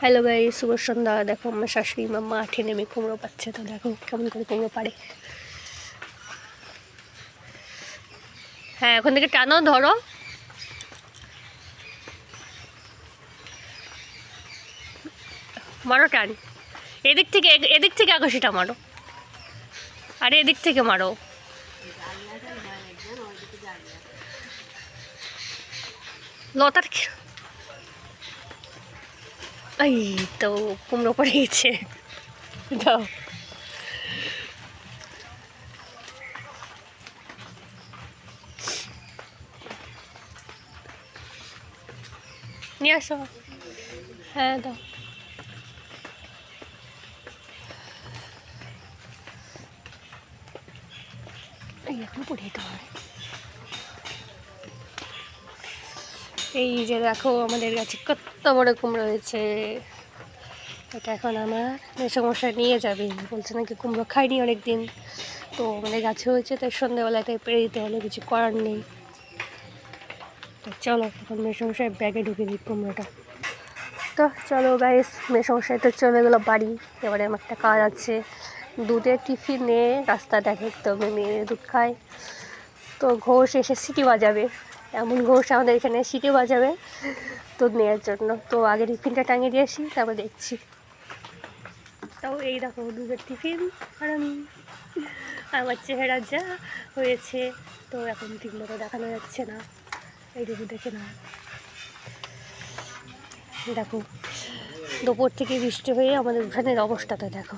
Hello guys, শুভ সন্ধ্যা। দেখো আমার শাশুড়ি মা মাঠে নেমে কুমড়ো পাচ্ছে। তো দেখো কেমন করে কুমড়ো পাড়ে। হ্যাঁ, ওখান থেকে টানো, ধরো। মারো টান। এদিক থেকে আকাশিটা মারো। আরে এদিক থেকে মারো। লতার এই তো কুমড়ো পড়ে গেছে। দাও। নিয়ে আসো। হ্যাঁ দাও। এখন পড়ে যেতে হয়। এই যে দেখো আমাদের কাছে কত বড় কুমড়ো হয়েছে। এটা এখন আমার মেসমশাই নিয়ে যাবে, বলছে নাকি কুমড়ো খাইনি অনেক দিন। তো আমাদের গাছে হয়েছে, তাই সন্ধ্যেবেলায় তাই পেরে দিতে হলে, কিছু করার নেই। তো চলো এখন মেসমশাই ব্যাগে ঢুকে দিই কুমড়োটা। তো চলো গাইস, মেসমশাই তো চলে গেলো বাড়ি। এবারে আমার একটা কাজ আছে, দুধের টিফিন নিয়ে রাস্তা দেখে, তো মেয়ে দুধ খায়। তো ঘোষ এসে সিটি বাজাবে, এমন ঘোষ আমাদের এখানে সিটি বাজাবে দুধ নেওয়ার জন্য। তো আগে টিফিনটা টাঙিয়ে দিয়ে আসি, তারপর দেখছি। তাও এই দেখো দুধের টিফিন, আর আমি আমার চেহারা যা হয়েছে, তো এখন ঠিক মতো দেখানো যাচ্ছে না। এইটুকু দেখে না, দেখো দুপুর থেকে বৃষ্টি হয়ে আমাদের উঠানের অবস্থাটা দেখো।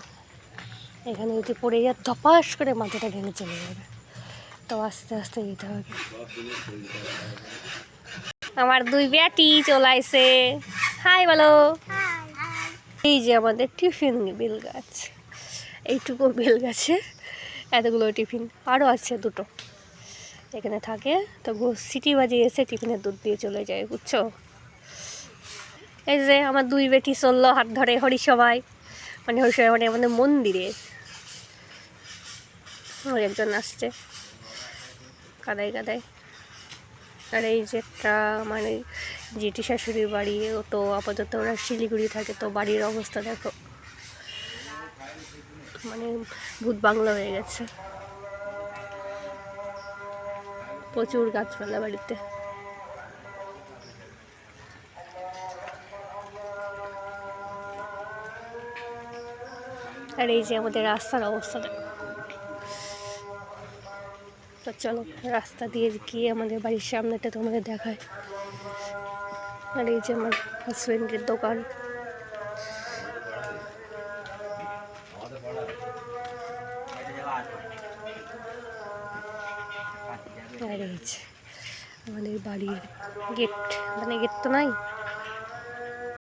এখানে যদি পড়ে যায় ধপাস করে মাথাটা ভেঙে চলে যাবে। তো আস্তে আস্তে যেতে হবে। আমার দুই বেটি চলে আইছে। হাই বলো। এই যে আমাদের টিফিন বেল গাছ, এইটুকু বেল গাছে এতগুলো টিফিন, আরও আছে দুটো এখানে থাকে। তো সিটি বাজিয়ে এসে টিফিনের দুধ দিয়ে চলে যায়, বুঝছো। এই যে আমার দুই বেটি চললো হাত ধরে হরিসভায়, মানে হরিসভায় মানে আমাদের মন্দিরে। ওর একজন আসছে কাদায় কাদায়। আর এই যে একটা মানে জেঠি শাশুড়ির বাড়ি, ও তো আপাতত ওরা শিলিগুড়ি থাকে। তো বাড়ির অবস্থা দেখো, মানে ভূত বাংলা হয়ে গেছে। প্রচুর গাছপালা বাড়িতে। আর এই যে আমাদের রাস্তার অবস্থা দেখো। তো চলো রাস্তা দিয়ে গিয়ে আমাদের বাড়ির সামনেটা তোমাদের দেখায়। আর এই যে আমার হাজবেন্ডের দোকান। আর এই যে আমাদের বাড়ির গেট, মানে গেট তো নাই,